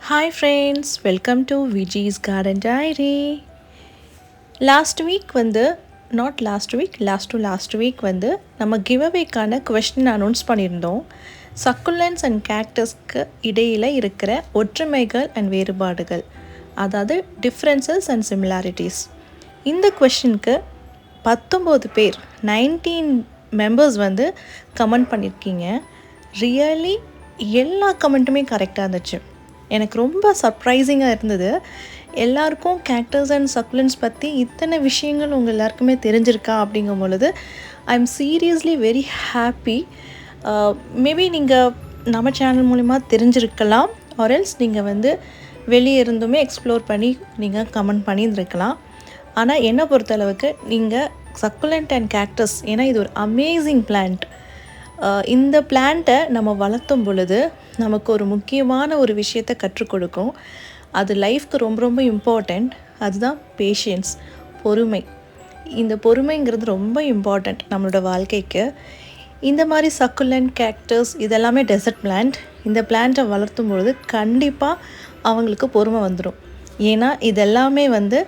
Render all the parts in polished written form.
Hi friends, welcome to Viji's Garden Diary. Last week வந்து நம்ம கிவ்அவேக்கான question announce பண்ணியிருந்தோம். Succulents and கேக்டஸ்க்கு இடையில் இருக்கிற ஒற்றுமைகள் அண்ட் வேறுபாடுகள், அதாவது டிஃப்ரென்சஸ் அண்ட் சிமிலாரிட்டிஸ். இந்த கொஸ்டினுக்கு 19 பேர் 19 மெம்பர்ஸ் வந்து கமெண்ட் பண்ணியிருக்கீங்க. ரியலி எல்லா கமெண்ட்டுமே கரெக்டாக இருந்துச்சு. எனக்கு ரொம்ப சர்ப்ரைசிங்காக இருந்தது. எல்லாருக்கும் கேக்டஸ் அண்ட் சக்குலன்ஸ் பற்றி இத்தனை விஷயங்கள் உங்கள் எல்லாருக்குமே தெரிஞ்சிருக்கா அப்படிங்கும் பொழுது I am seriously very happy. Maybe நீங்கள் நம்ம சேனல் மூலிமா தெரிஞ்சிருக்கலாம், ஆர்எல்ஸ் நீங்கள் வந்து வெளியே இருந்துமே எக்ஸ்ப்ளோர் பண்ணி நீங்கள் கமெண்ட் பண்ணியிருந்துருக்கலாம். ஆனால் என்னை பொறுத்தளவுக்கு நீங்கள் சக்குலண்ட் அண்ட் கேக்டஸ், ஏன்னா இது ஒரு அமேசிங் பிளான்ட். இந்த பிளான்ட்டை நம்ம வளர்த்தும் பொழுது நமக்கு ஒரு முக்கியமான ஒரு விஷயத்தை கற்றுக் கொடுக்கும். அது லைஃப்க்கு ரொம்ப ரொம்ப இம்பார்ட்டண்ட். அதுதான் பேஷியன்ஸ், பொறுமை. இந்த பொறுமைங்கிறது ரொம்ப இம்பார்ட்டண்ட் நம்மளோட வாழ்க்கைக்கு. இந்த மாதிரி சக்குலண்ட், கேக்டஸ் இதெல்லாமே டெசர்ட் பிளான்ட். இந்த பிளான்ட்டை வளர்த்தும் பொழுது கண்டிப்பாக அவங்களுக்கு பொறுமை வந்துடும். ஏன்னா இதெல்லாமே வந்து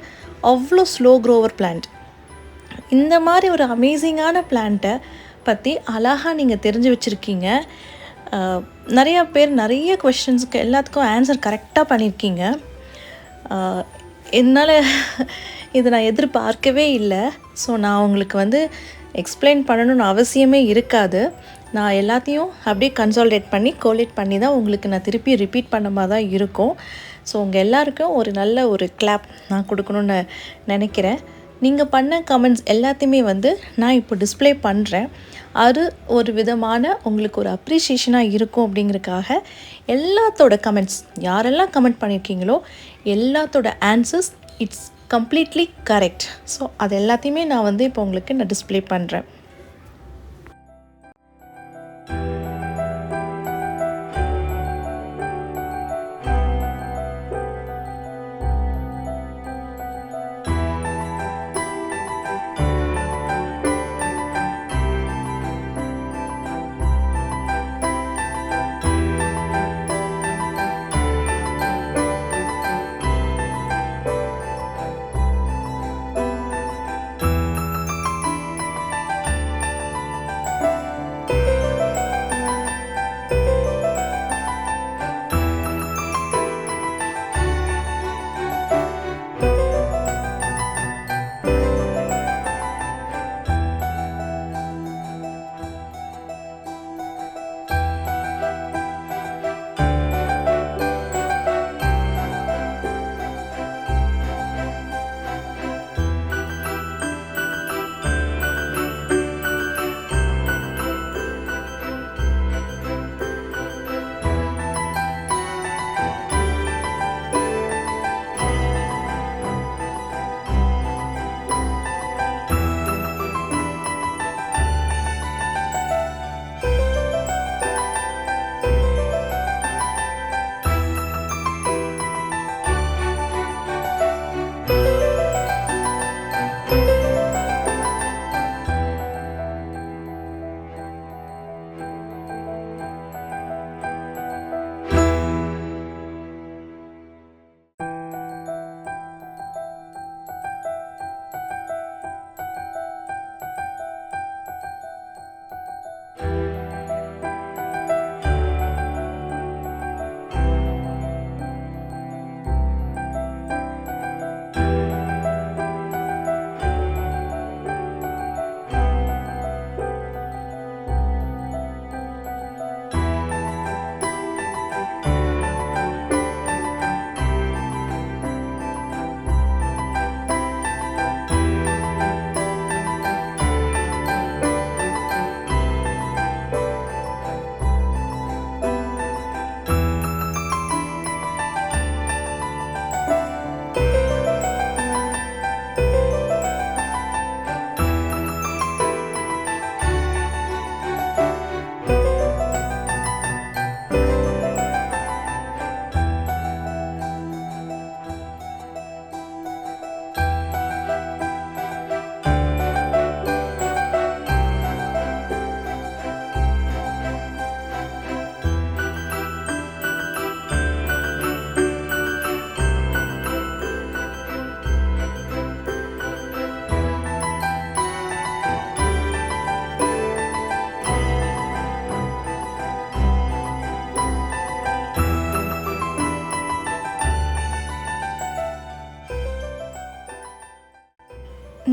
அவ்வளோ ஸ்லோ க்ரோவர் பிளான்ட். இந்த மாதிரி ஒரு அமேசிங்கான பிளான்ட்டை பற்றி அழகாக நீங்கள் தெரிஞ்சு வச்சுருக்கீங்க. நிறையா பேர் நிறைய கொஷின்ஸுக்கு எல்லாத்துக்கும் ஆன்சர் கரெக்டாக பண்ணியிருக்கீங்க. என்னால் இதை நான் எதிர்பார்க்கவே இல்லை. ஸோ நான் உங்களுக்கு வந்து எக்ஸ்பிளைன் பண்ணணும்னு அவசியமே இருக்காது. நான் எல்லாத்தையும் அப்படியே கன்சால்டேட் பண்ணி கோலேட் பண்ணி தான் உங்களுக்கு நான் திருப்பி ரிப்பீட் பண்ண மாதிரி தான் இருக்கும். ஸோ உங்கள் எல்லாருக்கும் ஒரு நல்ல ஒரு கிளாப் நான் கொடுக்கணுன்னு நினைக்கிறேன். நீங்கள் பண்ண கமெண்ட்ஸ் எல்லாத்தையுமே வந்து நான் இப்போ டிஸ்பிளே பண்ணுறேன். அது ஒரு விதமான உங்களுக்கு ஒரு அப்ரிஷியேஷனாக இருக்கும் அப்படிங்கிறதுக்காக எல்லாத்தோட கமெண்ட்ஸ், யாரெல்லாம் கமெண்ட் பண்ணியிருக்கீங்களோ எல்லாத்தோட answers it's completely correct. So அது எல்லாத்தையுமே நான் வந்து இப்போ உங்களுக்கு நான் டிஸ்பிளே பண்ணுறேன்.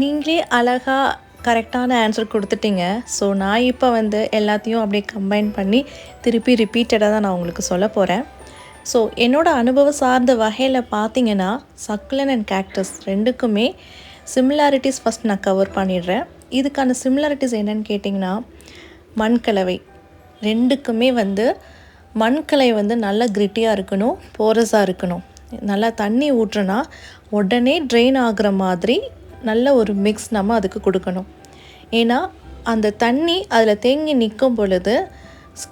நீங்களே அழகாக கரெக்டான ஆன்சர் கொடுத்துட்டீங்க. ஸோ நான் இப்போ வந்து எல்லாத்தையும் அப்படியே கம்பைன் பண்ணி திருப்பி ரிப்பீட்டடாக தான் நான் உங்களுக்கு சொல்ல போகிறேன். ஸோ என்னோடய அனுபவம் சார்ந்த வகையில் பார்த்தீங்கன்னா சக்குலன் அண்ட் கேக்டஸ் ரெண்டுக்குமே சிமிலாரிட்டிஸ் ஃபஸ்ட் நான் கவர் பண்ணிடுறேன். இதுக்கான சிமிலாரிட்டிஸ் என்னென்னு கேட்டிங்கன்னா மண்கலவை ரெண்டுக்குமே வந்து மண்கலை வந்து நல்லா கிரிட்டியாக இருக்கணும், போரஸாக இருக்கணும். நல்லா தண்ணி ஊற்றுனா உடனே ட்ரெயின் ஆகிற மாதிரி நல்ல ஒரு மிக்ஸ் நம்ம அதுக்கு கொடுக்கணும். ஏன்னா அந்த தண்ணி அதில் தேங்கி நிற்கும் பொழுது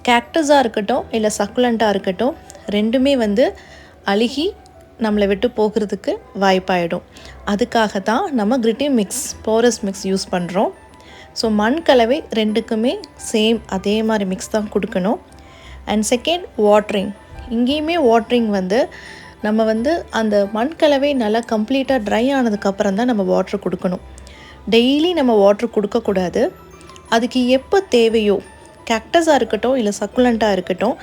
கேக்டஸாக இருக்கட்டும் இல்லை சக்குலண்ட்டாக இருக்கட்டும் ரெண்டுமே வந்து அழுகி நம்மளை விட்டு போகிறதுக்கு வாய்ப்பாயிடும். அதுக்காக தான் நம்ம gritty mix, porous mix use பண்ணுறோம். ஸோ மண் கலவை ரெண்டுக்குமே சேம் அதே மாதிரி மிக்ஸ் தான் கொடுக்கணும். And second watering. இங்கேயுமே வாட்ரிங் வந்து நம்ம வந்து அந்த மண் கலவை நல்லா கம்ப்ளீட்டாக ட்ரை ஆனதுக்கப்புறம் தான் நம்ம வாட்ரு கொடுக்கணும். டெய்லி நம்ம வாட்ரு கொடுக்கக்கூடாது. அதுக்கு எப்போ தேவையோ, கேக்டஸாக இருக்கட்டும் இல்லை சக்குலண்ட்டாக இருக்கட்டும்,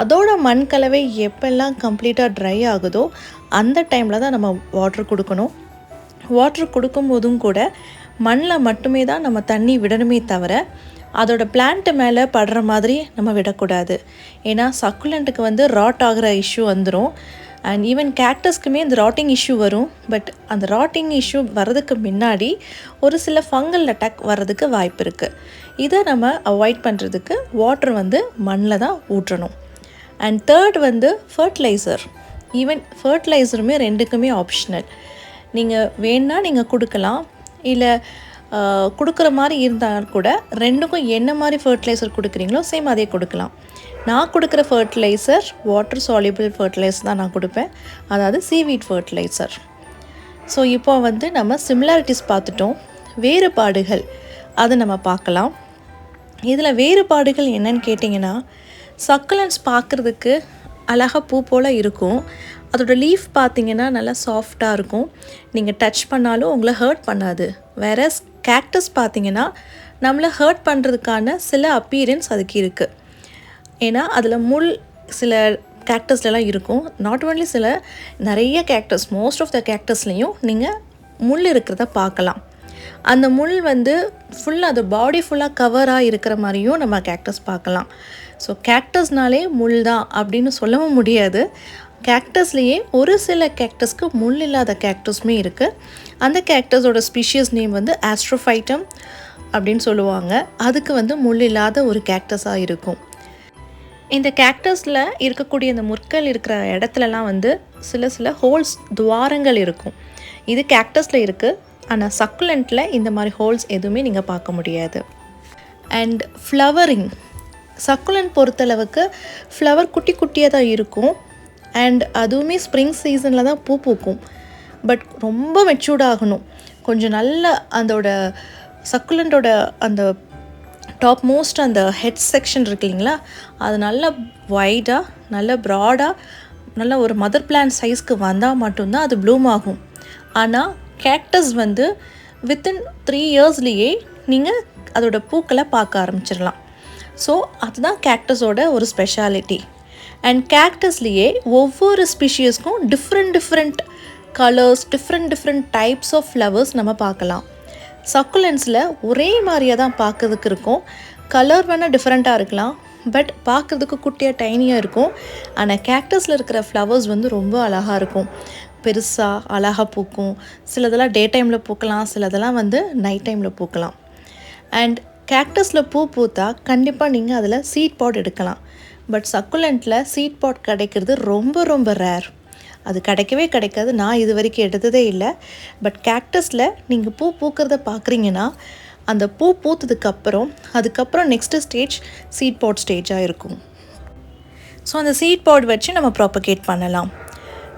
அதோட மண் கலவை எப்பெல்லாம் கம்ப்ளீட்டாக ட்ரை ஆகுதோ அந்த டைமில் தான் நம்ம வாட்ரு கொடுக்கணும். வாட்ரு கொடுக்கும்போதும் கூட மண்ணில் மட்டுமே தான் நம்ம தண்ணி விடணுமே தவிர அதோட பிளான்ட்டு மேலே படுற மாதிரி நம்ம விடக்கூடாது. ஏன்னா சக்குலண்ட்டுக்கு வந்து ராட் ஆகிற இஷ்யூ வந்துடும். அண்ட் ஈவன் கேக்டஸ்க்குமே இந்த ராட்டிங் இஷ்யூ வரும். பட் அந்த ராட்டிங் இஷ்யூ வர்றதுக்கு முன்னாடி ஒரு சில ஃபங்கல் அட்டாக் வர்றதுக்கு வாய்ப்பு இருக்குது. இதை நம்ம அவாய்ட் பண்ணுறதுக்கு வாட்டர் வந்து மண்ணில் தான் ஊற்றணும். அண்ட் தேர்ட் வந்து ஃபர்டிலைசர். ஈவன் ஃபர்டிலைசருமே ரெண்டுக்குமே ஆப்ஷனல். நீங்கள் வேணால் நீங்கள் கொடுக்கலாம், இல்லை கொடுக்குற மாதிரி இருந்தால் கூட ரெண்டுக்கும் என்ன மாதிரி ஃபர்டிலைசர் கொடுக்குறீங்களோ சேம் அதே கொடுக்கலாம். நான் கொடுக்குற ஃபர்டிலைசர் வாட்டர் சால்யூபிள் ஃபர்டிலைசர் தான் நான் கொடுப்பேன், அதாவது சீவீட் ஃபர்டிலைசர். ஸோ இப்போ வந்து நம்ம சிமிலாரிட்டிஸ் பார்த்துட்டோம். வேறுபாடுகள் அதை நம்ம பார்க்கலாம். இதில் வேறுபாடுகள் என்னன்னு கேட்டிங்கன்னா சக்குலன்ஸ் பார்க்குறதுக்கு அழகாக பூ போல் இருக்கும். அதோட லீஃப் பார்த்திங்கன்னா நல்லா சாஃப்டாக இருக்கும், நீங்கள் டச் பண்ணாலும் உங்களை ஹர்ட் பண்ணாது. வேற கேக்டஸ் பார்த்திங்கன்னா நம்மளை ஹர்ட் பண்ணுறதுக்கான சில அப்பீரன்ஸ் அதுக்கு இருக்குது. ஏன்னா அதில் முள் சில கேக்டஸ்லாம் இருக்கும். நாட் ஓன்லி சில, நிறைய கேக்டஸ், மோஸ்ட் ஆஃப் த கேக்டஸ்லேயும் நீங்கள் முள் இருக்கிறத பார்க்கலாம். அந்த முள் வந்து ஃபுல்லாக அது பாடி ஃபுல்லாக கவராக இருக்கிற மாதிரியும் நம்ம கேக்டஸ் பார்க்கலாம். ஸோ கேக்டஸ்னாலே முள் தான் அப்படின்னு சொல்லவும் முடியாது. கேக்டஸ்லேயே ஒரு சில கேக்டஸ்க்கு முள் இல்லாத கேக்டஸுமே இருக்குது. அந்த கேக்டஸோட ஸ்பீஷியஸ் நேம் வந்து ஆஸ்ட்ரோஃபைட்டம் அப்படின்னு சொல்லுவாங்க. அதுக்கு வந்து முள் இல்லாத ஒரு கேக்டஸாக இருக்கும். இந்த கேக்டஸில் இருக்கக்கூடிய இந்த முற்கள் இருக்கிற இடத்துலலாம் வந்து சில ஹோல்ஸ், துவாரங்கள் இருக்கும். இது கேக்டஸில் இருக்குது. ஆனால் சக்குலண்ட்டில் இந்த மாதிரி ஹோல்ஸ் எதுவுமே நீங்கள் பார்க்க முடியாது. அண்ட் ஃப்ளவரிங், சக்குலண்ட் பொறுத்தளவுக்கு ஃப்ளவர் குட்டி குட்டியாக தான் இருக்கும். அண்ட் அதுவுமே ஸ்ப்ரிங் சீசனில் தான் பூ பூக்கும். பட் ரொம்ப மெச்சூர்ட் ஆகணும். கொஞ்சம் நல்ல அதோட சக்குலண்டோட அந்த டாப் மோஸ்ட் அந்த ஹெட் செக்ஷன் இருக்கு இல்லைங்களா, அது நல்ல வைடாக, நல்ல ப்ராடாக, நல்ல ஒரு மதர் பிளான்ட் சைஸ்க்கு வந்தால் மட்டும்தான் அது ப்ளூம் ஆகும். ஆனால் கேக்டஸ் வந்து வித்தின் 3 இயர்ஸ்லேயே நீங்கள் அதோட பூக்களை பார்க்க ஆரம்பிச்சிடலாம். ஸோ அதுதான் கேக்டஸோட ஒரு ஸ்பெஷாலிட்டி. அண்ட் கேக்டஸ்லேயே ஒவ்வொரு ஸ்பீஷியஸ்க்கும் different colours, different types of flowers நம்ம பார்க்கலாம். சக்குலன்ஸில் ஒரே மாதிரியாக தான் பார்க்கறதுக்கு இருக்கும். கலர் வேணால் டிஃப்ரெண்ட்டாக இருக்கலாம், பட் பார்க்குறதுக்கு குட்டியாக டைனியாக இருக்கும். ஆனால் கேக்டஸில் இருக்கிற ஃப்ளவர்ஸ் வந்து ரொம்ப அழகாக இருக்கும், பெருசாக அழகாக பூக்கும். சிலதெல்லாம் டே டைமில் பூக்கலாம், சிலதெல்லாம் வந்து நைட் டைமில் பூக்கலாம். அண்ட் கேக்டஸில் பூ பூத்தா கண்டிப்பாக நீங்கள் அதில் சீட் பாட் எடுக்கலாம். பட் சக்குலண்ட்டில் சீட் பாட் கிடைக்கிறது ரொம்ப ரேர். அது கிடைக்காது. நான் இது வரைக்கும் எடுத்ததே இல்லை. பட் கேக்டஸில் நீங்கள் பூ பூக்கிறத பார்க்குறீங்கன்னா அந்த பூ பூத்ததுக்கப்புறம் அதுக்கப்புறம் நெக்ஸ்ட்டு ஸ்டேஜ் சீட் பாட் ஸ்டேஜாக இருக்கும். ஸோ அந்த சீட் பாட் வச்சு நம்ம ப்ராப்பகேட் பண்ணலாம்.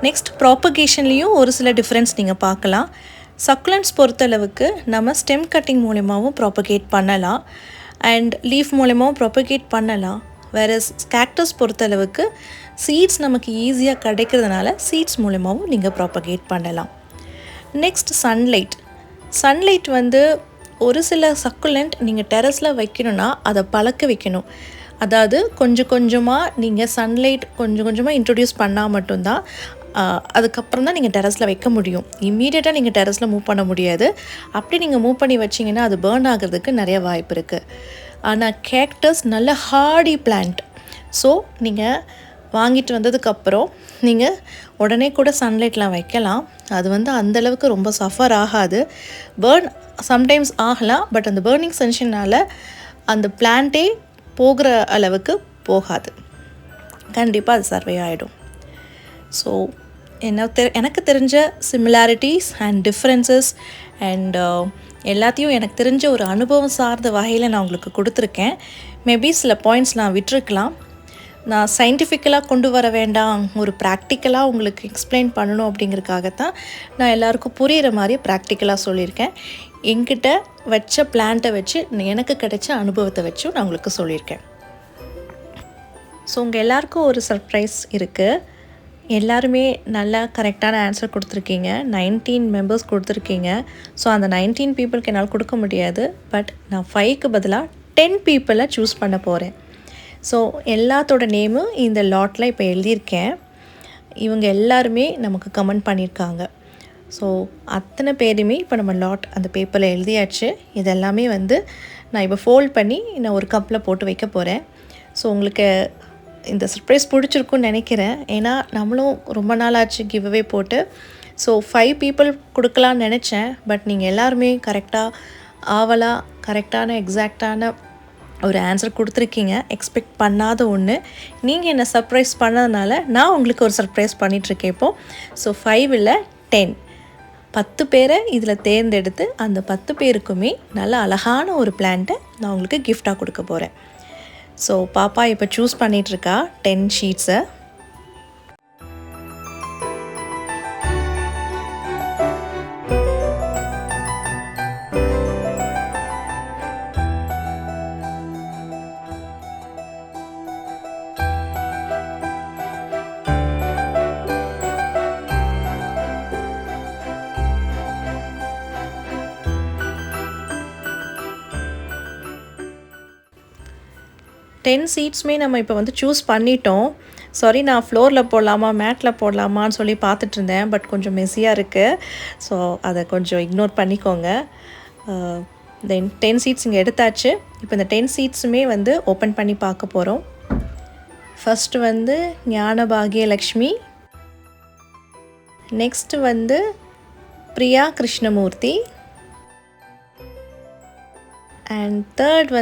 நெக்ஸ்ட் ப்ராப்பகேஷன்லேயும் ஒரு சில டிஃப்ரென்ஸ் நீங்கள் பார்க்கலாம். சக்குலண்ட்ஸ் பொறுத்தளவுக்கு நம்ம ஸ்டெம் கட்டிங் மூலமாகவும் ப்ராப்பகேட் பண்ணலாம், அண்ட் லீஃப் மூலமாகவும் ப்ராப்பகேட் பண்ணலாம். வேறு கேக்டஸ் பொறுத்தளவுக்கு சீட்ஸ் நமக்கு ஈஸியாக கிடைக்கிறதுனால சீட்ஸ் மூலமாகவும் நீங்கள் ப்ராப்பகேட் பண்ணலாம். நெக்ஸ்ட் சன்லைட் வந்து ஒரு சில சக்குலண்ட் நீங்கள் டெரஸில் வைக்கணுன்னா அதை பழக்க வைக்கணும். அதாவது கொஞ்சமாக நீங்கள் சன்லைட் கொஞ்சமாக இன்ட்ரடியூஸ் பண்ணால் மட்டும்தான் அதுக்கப்புறம் தான் நீங்கள் டெரஸில் வைக்க முடியும். இம்மீடியட்டாக நீங்கள் டெரஸில் மூவ் பண்ண முடியாது. அப்படி நீங்கள் மூவ் பண்ணி வச்சிங்கன்னா அது பேர்ன் ஆகிறதுக்கு நிறைய வாய்ப்பு இருக்குது. ஆனால் கேக்டஸ் நல்ல ஹார்டி பிளான்ட். ஸோ நீங்கள் வாங்கிட்டு வந்ததுக்கப்புறம் நீங்கள் உடனே கூட சன்லைட்லாம் வைக்கலாம். அது அந்தளவுக்கு ரொம்ப சஃபர் ஆகாது. பேர்ன் சம்டைம்ஸ் ஆகலாம், பட் அந்த பேர்னிங் சென்ஷனால் அந்த பிளான்ட்டே போகிற அளவுக்கு போகாது. கண்டிப்பாக அது சர்வே ஆகிடும். ஸோ எனக்கு தெரிஞ்ச சிமிலாரிட்டிஸ் அண்ட் டிஃப்ரென்சஸ் அண்ட் எல்லாத்தையும் எனக்கு தெரிஞ்ச ஒரு அனுபவம் சார்ந்த வகையில் நான் உங்களுக்கு கொடுத்துருக்கேன். மேபி சில பாயிண்ட்ஸ் நான் விட்டுருக்கலாம். நான் சயின்டிஃபிக்கலாக கொண்டு வர வேண்டாம், ஒரு ப்ராக்டிக்கலாக உங்களுக்கு எக்ஸ்பிளைன் பண்ணணும் அப்படிங்கிறதுக்காகத்தான் நான் எல்லாருக்கும் புரிகிற மாதிரி ப்ராக்டிக்கலாக சொல்லியிருக்கேன். என்கிட்ட வச்ச பிளான்ட்டை வச்சு எனக்கு கிடைச்ச அனுபவத்தை வச்சும் நான் உங்களுக்கு சொல்லியிருக்கேன். ஸோ உங்கள் எல்லாருக்கும் ஒரு சர்ப்ரைஸ் இருக்குது. எல்லாருமே நல்லா கரெக்டான ஆன்சர் கொடுத்துருக்கீங்க. 19 மெம்பர்ஸ் கொடுத்துருக்கீங்க. ஸோ அந்த 19 பீப்புளுக்கு என்னால் கொடுக்க முடியாது. பட் நான் 5க்கு பதிலாக 10 பீப்புளை சூஸ் பண்ண போகிறேன். ஸோ எல்லாத்தோட நேமும் இந்த லாட்டில் இப்போ எழுதியிருக்கேன். இவங்க எல்லாருமே நமக்கு கமெண்ட் பண்ணியிருக்காங்க. ஸோ அத்தனை பேருமே இப்போ நம்ம லாட் அந்த பேப்பரில் எழுதியாச்சு. இதெல்லாமே நான் இப்போ ஃபோல்ட் பண்ணி நான் ஒரு கப்பில் போட்டு வைக்க போகிறேன். ஸோ உங்களுக்கு இந்த சர்ப்ரைஸ் பிடிச்சிருக்குன்னு நினைக்கிறேன். ஏன்னா நம்மளும் ரொம்ப நாள் ஆச்சு கிவ்அவே போட்டு. ஸோ 5 பீப்புள் கொடுக்கலான்னு நினச்சேன். பட் நீங்கள் எல்லாருமே கரெக்டாக கரெக்டான எக்ஸாக்டான ஒரு ஆன்சர் கொடுத்துருக்கீங்க. எக்ஸ்பெக்ட் பண்ணாத ஒன்று. நீங்கள் என்னை சர்ப்ரைஸ் பண்ணதுனால நான் உங்களுக்கு ஒரு சர்ப்ரைஸ் பண்ணிகிட்ருக்கேன் இப்போது. ஸோ 5 இல்லை 10 பேரை இதில் தேர்ந்தெடுத்து அந்த 10 பேருக்குமே நல்ல அழகான ஒரு பிளான்ட்டை நான் உங்களுக்கு கிஃப்டாக கொடுக்க போகிறேன். ஸோ பாப்பா இப்போ சூஸ் பண்ணிகிட்ருக்கா 10 ஷீட்ஸை. டென் சீட்ஸுமே நம்ம இப்போ சூஸ் பண்ணிட்டோம். சாரி, நான் ஃப்ளோரில் போடலாமா மேட்டில் போடலாமான்னு சொல்லி பார்த்துட்ருந்தேன். பட் கொஞ்சம் மெஸ்ஸியாக இருக்குது. ஸோ அதை கொஞ்சம் இக்னோர் பண்ணிக்கோங்க. தென் 10 சீட்ஸ் இங்கே எடுத்தாச்சு. இப்போ இந்த 10 சீட்ஸுமே ஓப்பன் பண்ணி பார்க்க போகிறோம். First Gnanabhagyalakshmi, next Priya Krishnamurthy, and third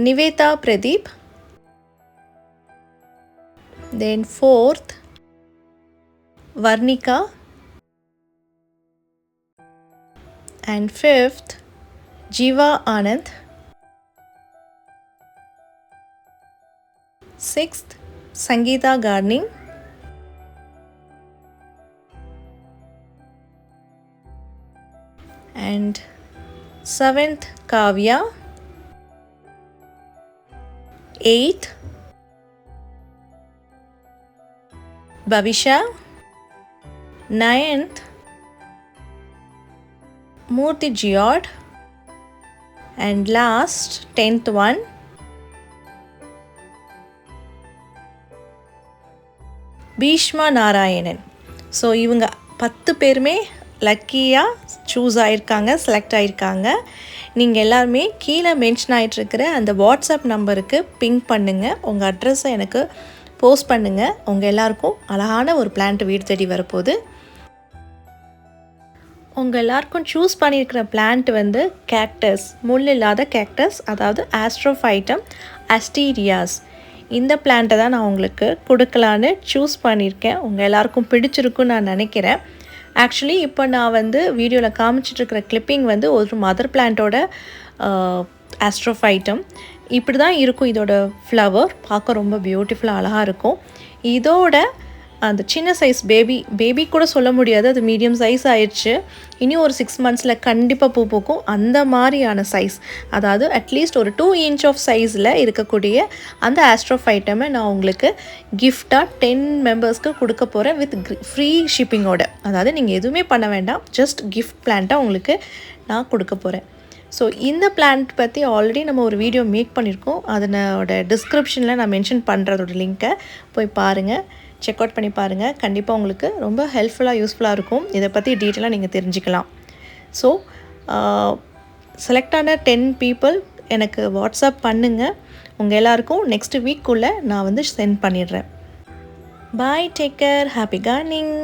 Niveta Pradeep, then 4th Varnika, and 5th Jiva Anand, 6th Sangeeta Gardening, and 7th Kavya, 8th Bhavisha, 9th Murthy George, and last 10th one Bhishma Narayanan. So இவங்க 10 பேருமே லக்கியாக choose ஆகிருக்காங்க, select ஆகிருக்காங்க. நீங்கள் எல்லாருமே கீழே mention ஆகிட்டுருக்கிற அந்த WhatsApp நம்பருக்கு pink பண்ணுங்கள். உங்கள் அட்ரஸை எனக்கு போஸ்ட் பண்ணுங்கள். உங்கள் எல்லாருக்கும் அழகான ஒரு பிளான்ட் வீடு தேடி வரப்போகுது. உங்கள் எல்லாருக்கும் சூஸ் பண்ணியிருக்கிற பிளான்ட் கேக்டஸ், முள் இல்லாத கேக்டஸ், அதாவது ஆஸ்ட்ரோஃபைட்டம் அஸ்டீரியாஸ். இந்த பிளான்ட்டை தான் நான் உங்களுக்கு கொடுக்கலான்னு சூஸ் பண்ணியிருக்கேன். உங்கள் எல்லாருக்கும் பிடிச்சிருக்குன்னு நான் நினைக்கிறேன். ஆக்சுவலி இப்போ நான் வீடியோவில் காமிச்சிட்ருக்கிற கிளிப்பிங் ஒரு மதர் பிளான்ட்டோட ஆஸ்ட்ரோஃபைட்டம். இப்படி தான் இருக்கும் இதோட ஃப்ளவர். பார்க்க ரொம்ப பியூட்டிஃபுல்லாக அழகாக இருக்கும். இதோட அந்த சின்ன சைஸ் பேபி கூட சொல்ல முடியாது, அது மீடியம் சைஸ் ஆயிடுச்சு. இனி ஒரு 6 மந்த்ஸில் கண்டிப்பாக பூ பூக்கும். அந்த மாதிரியான சைஸ், அதாவது அட்லீஸ்ட் ஒரு 2 inch ஆஃப் சைஸில் இருக்கக்கூடிய அந்த ஆஸ்ட்ரோஃபைட்டமை நான் உங்களுக்கு கிஃப்டாக 10 மெம்பர்ஸ்க்கு கொடுக்க போகிறேன் வித் ஃப்ரீ ஷிப்பிங்கோட. அதாவது நீங்கள் எதுவுமே பண்ண வேண்டாம், ஜஸ்ட் கிஃப்ட் பிளான்ட்டாக உங்களுக்கு நான் கொடுக்க போகிறேன். ஸோ இந்த பிளான்ட் பற்றி ஆல்ரெடி நம்ம ஒரு வீடியோ மேக் பண்ணியிருக்கோம். அதனோட டிஸ்கிரிப்ஷனில் நான் மென்ஷன் பண்ணுறதோட லிங்க்கை போய் பாருங்கள். செக் அவுட் பண்ணி பாருங்கள். கண்டிப்பாக உங்களுக்கு ரொம்ப ஹெல்ப்ஃபுல்லாக யூஸ்ஃபுல்லாக இருக்கும். இதை பற்றி டீட்டெயிலாக நீங்கள் தெரிஞ்சுக்கலாம். ஸோ செலக்ட் ஆன 10 பீப்புள் எனக்கு வாட்ஸ்அப் பண்ணுங்கள். உங்கள் எல்லாருக்கும் நெக்ஸ்ட் வீக்குள்ளே நான் வந்து சென்ட் பண்ணிடுறேன். பாய், டேக் கேர், ஹாப்பி கார்டனிங்.